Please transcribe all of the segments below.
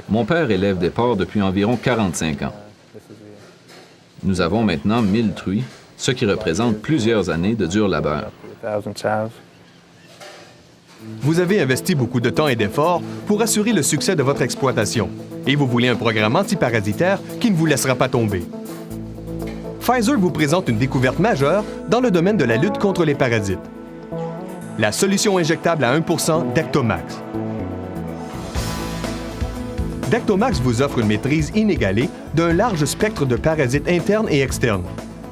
Mon père élève des porcs depuis environ 45 ans. Nous avons maintenant 1000 truies, ce qui représente plusieurs années de dur labeur. Vous avez investi beaucoup de temps et d'efforts pour assurer le succès de votre exploitation et vous voulez un programme antiparasitaire qui ne vous laissera pas tomber. Pfizer vous présente une découverte majeure dans le domaine de la lutte contre les parasites. La solution injectable à 1 % Dectomax. Dectomax vous offre une maîtrise inégalée d'un large spectre de parasites internes et externes.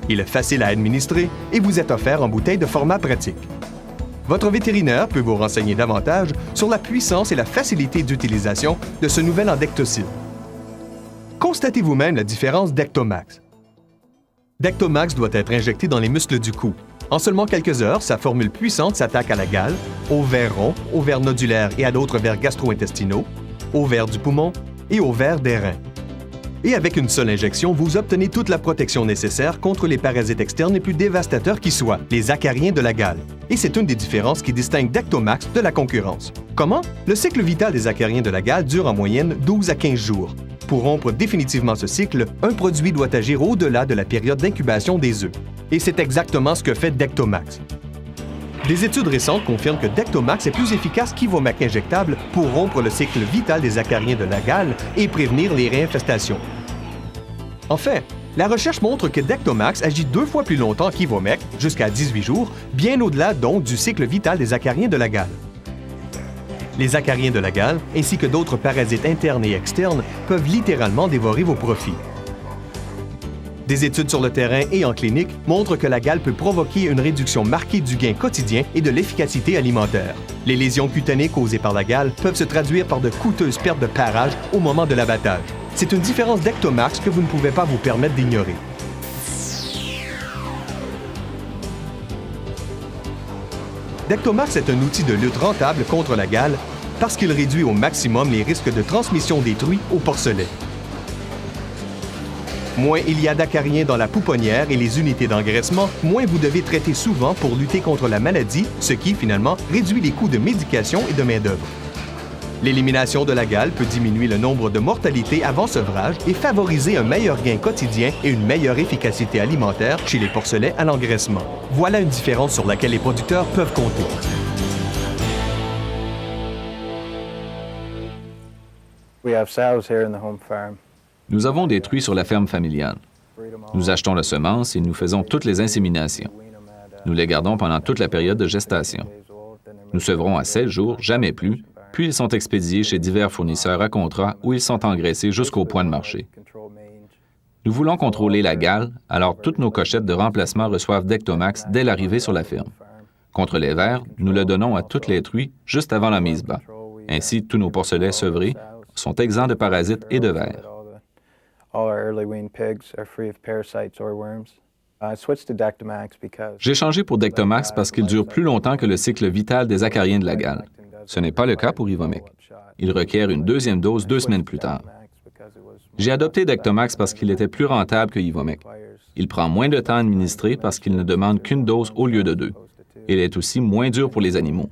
Il est facile à administrer et vous est offert en bouteille de format pratique. Votre vétérinaire peut vous renseigner davantage sur la puissance et la facilité d'utilisation de ce nouvel endectocide. Constatez vous-même la différence Dectomax. Dectomax doit être injecté dans les muscles du cou. En seulement quelques heures, sa formule puissante s'attaque à la gale, aux vers ronds, aux vers nodulaires et à d'autres vers gastro-intestinaux, aux vers du poumon et aux vers des reins. Et avec une seule injection, vous obtenez toute la protection nécessaire contre les parasites externes les plus dévastateurs qui soient, les acariens de la gale. Et c'est une des différences qui distingue Dectomax de la concurrence. Comment? Le cycle vital des acariens de la gale dure en moyenne 12 à 15 jours. Pour rompre définitivement ce cycle, un produit doit agir au-delà de la période d'incubation des œufs. Et c'est exactement ce que fait Dectomax. Des études récentes confirment que Dectomax est plus efficace qu'Ivomac injectable pour rompre le cycle vital des acariens de la gale et prévenir les réinfestations. En fait, la recherche montre que Dectomax agit 2 fois plus longtemps qu'Ivomac, jusqu'à 18 jours, bien au-delà donc du cycle vital des acariens de la gale. Les acariens de la gale, ainsi que d'autres parasites internes et externes, peuvent littéralement dévorer vos profits. Des études sur le terrain et en clinique montrent que la gale peut provoquer une réduction marquée du gain quotidien et de l'efficacité alimentaire. Les lésions cutanées causées par la gale peuvent se traduire par de coûteuses pertes de parage au moment de l'abattage. C'est une différence Dectomax que vous ne pouvez pas vous permettre d'ignorer. Dectomax est un outil de lutte rentable contre la gale parce qu'il réduit au maximum les risques de transmission des truies aux porcelets. Moins il y a d'acariens dans la pouponnière et les unités d'engraissement, moins vous devez traiter souvent pour lutter contre la maladie, ce qui, finalement, réduit les coûts de médication et de main-d'œuvre. L'élimination de la gale peut diminuer le nombre de mortalités avant sevrage et favoriser un meilleur gain quotidien et une meilleure efficacité alimentaire chez les porcelets à l'engraissement. Voilà une différence sur laquelle les producteurs peuvent compter. Nous avons des truies sur la ferme familiale. Nous achetons la semence et nous faisons toutes les inséminations. Nous les gardons pendant toute la période de gestation. Nous sevrons à 16 jours, jamais plus, puis ils sont expédiés chez divers fournisseurs à contrat où ils sont engraissés jusqu'au point de marché. Nous voulons contrôler la gale, alors toutes nos cochettes de remplacement reçoivent Dectomax dès l'arrivée sur la ferme. Contre les vers, nous le donnons à toutes les truies juste avant la mise bas. Ainsi, tous nos porcelets sevrés sont exempts de parasites et de vers. J'ai changé pour Dectomax parce qu'il dure plus longtemps que le cycle vital des acariens de la gale. Ce n'est pas le cas pour Ivomec. Il requiert une deuxième dose 2 semaines plus tard. J'ai adopté Dectomax parce qu'il était plus rentable que Ivomec. Il prend moins de temps à administrer parce qu'il ne demande qu'une dose au lieu de 2. Il est aussi moins dur pour les animaux.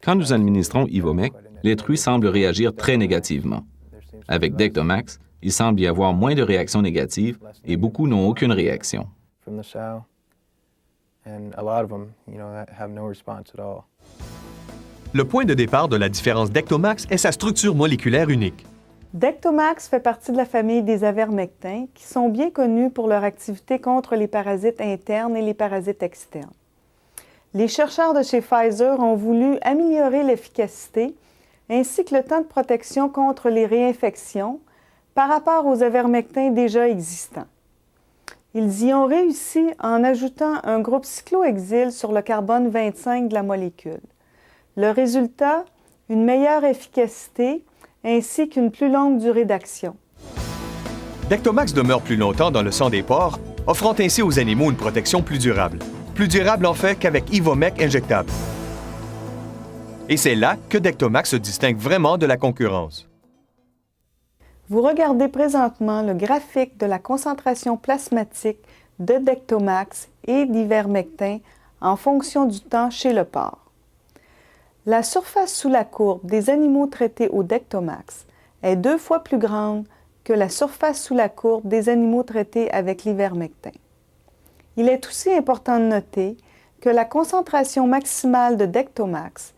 Quand nous administrons Ivomec, les truies semblent réagir très négativement. Avec Dectomax, il semble y avoir moins de réactions négatives et beaucoup n'ont aucune réaction. Le point de départ de la différence Dectomax est sa structure moléculaire unique. Dectomax fait partie de la famille des avermectins qui sont bien connus pour leur activité contre les parasites internes et les parasites externes. Les chercheurs de chez Pfizer ont voulu améliorer l'efficacité ainsi que le temps de protection contre les réinfections par rapport aux avermectins déjà existants. Ils y ont réussi en ajoutant un groupe cyclohexyle sur le carbone 25 de la molécule. Le résultat, une meilleure efficacité ainsi qu'une plus longue durée d'action. Dectomax demeure plus longtemps dans le sang des porcs, offrant ainsi aux animaux une protection plus durable. Plus durable en fait qu'avec Ivomec injectable. Et c'est là que Dectomax se distingue vraiment de la concurrence. Vous regardez présentement le graphique de la concentration plasmatique de Dectomax et d'ivermectin en fonction du temps chez le porc. La surface sous la courbe des animaux traités au Dectomax est 2 fois plus grande que la surface sous la courbe des animaux traités avec l'ivermectin. Il est aussi important de noter que la concentration maximale de Dectomax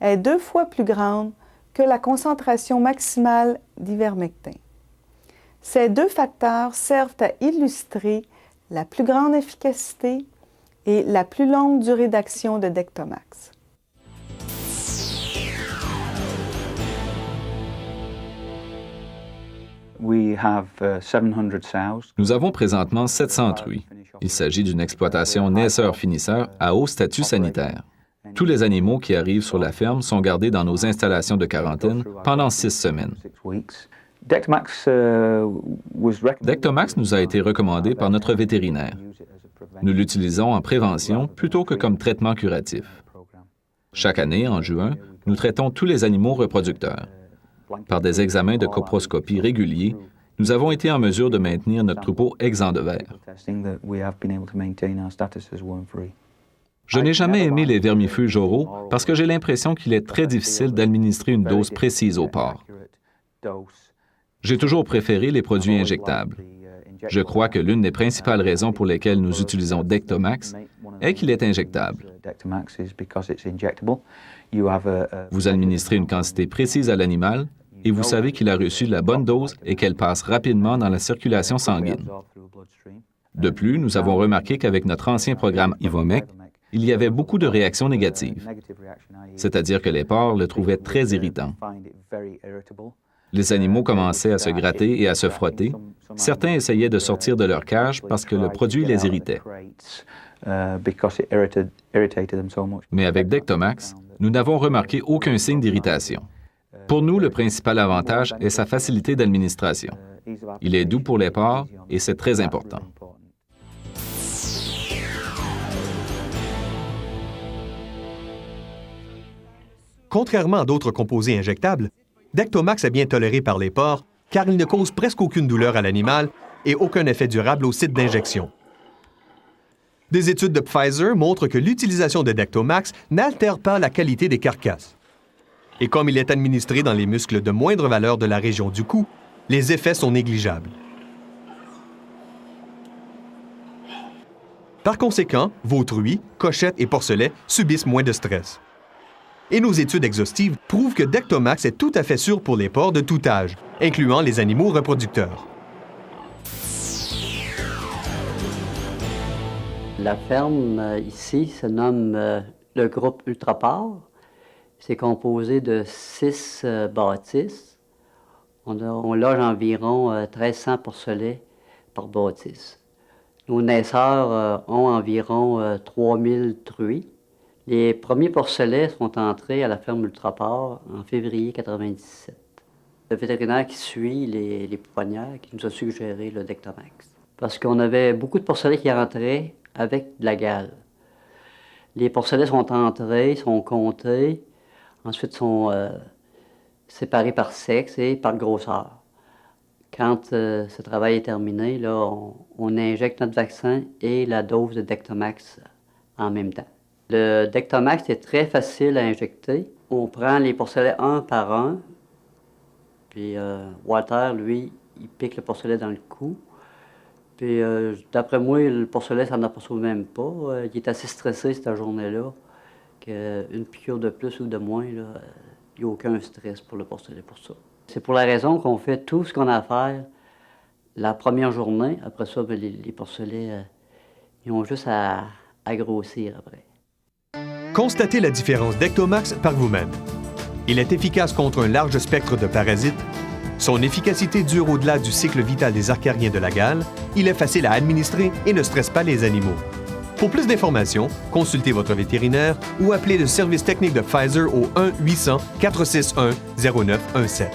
est 2 fois plus grande que la concentration maximale d'ivermectin. Ces 2 facteurs servent à illustrer la plus grande efficacité et la plus longue durée d'action de Dectomax. Nous avons présentement 700 truies. Il s'agit d'une exploitation naisseur-finisseur à haut statut sanitaire. Tous les animaux qui arrivent sur la ferme sont gardés dans nos installations de quarantaine pendant 6 semaines. Dectomax nous a été recommandé par notre vétérinaire. Nous l'utilisons en prévention plutôt que comme traitement curatif. Chaque année, en juin, nous traitons tous les animaux reproducteurs. Par des examens de coproscopie réguliers, nous avons été en mesure de maintenir notre troupeau exempt de vers. Je n'ai jamais aimé les vermifuges oraux parce que j'ai l'impression qu'il est très difficile d'administrer une dose précise au porc. J'ai toujours préféré les produits injectables. Je crois que l'une des principales raisons pour lesquelles nous utilisons Dectomax est qu'il est injectable. Vous administrez une quantité précise à l'animal et vous savez qu'il a reçu la bonne dose et qu'elle passe rapidement dans la circulation sanguine. De plus, nous avons remarqué qu'avec notre ancien programme Ivomec, il y avait beaucoup de réactions négatives, c'est-à-dire que les porcs le trouvaient très irritant. Les animaux commençaient à se gratter et à se frotter. Certains essayaient de sortir de leur cage parce que le produit les irritait. Mais avec Dectomax, nous n'avons remarqué aucun signe d'irritation. Pour nous, le principal avantage est sa facilité d'administration. Il est doux pour les porcs et c'est très important. Contrairement à d'autres composés injectables, Dectomax est bien toléré par les porcs car il ne cause presque aucune douleur à l'animal et aucun effet durable au site d'injection. Des études de Pfizer montrent que l'utilisation de Dectomax n'altère pas la qualité des carcasses. Et comme il est administré dans les muscles de moindre valeur de la région du cou, les effets sont négligeables. Par conséquent, vos truies, cochettes et porcelets subissent moins de stress. Et nos études exhaustives prouvent que Dectomax est tout à fait sûr pour les porcs de tout âge, incluant les animaux reproducteurs. La ferme ici se nomme le groupe Ultraport. C'est composé de 6 bâtisses. On loge environ 1300 porcelets par bâtisse. Nos naisseurs ont environ 3000 truies. Les premiers porcelets sont entrés à la ferme Ultraport en février 1997. Le vétérinaire qui suit les pouponnières qui nous a suggéré le Dectomax. Parce qu'on avait beaucoup de porcelets qui rentraient avec de la gale. Les porcelets sont entrés, sont comptés, ensuite sont séparés par sexe et par grosseur. Quand ce travail est terminé, là, on injecte notre vaccin et la dose de Dectomax en même temps. Le Dectomax est très facile à injecter. On prend les porcelets un par un, puis Walter, lui, il pique le porcelet dans le cou. Puis d'après moi, le porcelet, ça n'en aperçoit même pas. Il est assez stressé cette journée-là, qu'une piqûre de plus ou de moins, il n'y a aucun stress pour le porcelet pour ça. C'est pour la raison qu'on fait tout ce qu'on a à faire la première journée. Après ça, bien, les porcelets, ils ont juste à grossir après. Constatez la différence Dectomax par vous-même. Il est efficace contre un large spectre de parasites. Son efficacité dure au-delà du cycle vital des arcariens de la gale. Il est facile à administrer et ne stresse pas les animaux. Pour plus d'informations, consultez votre vétérinaire ou appelez le service technique de Pfizer au 1-800-461-0917.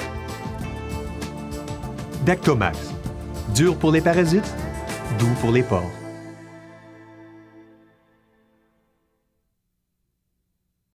Dectomax. Dur pour les parasites, doux pour les porcs.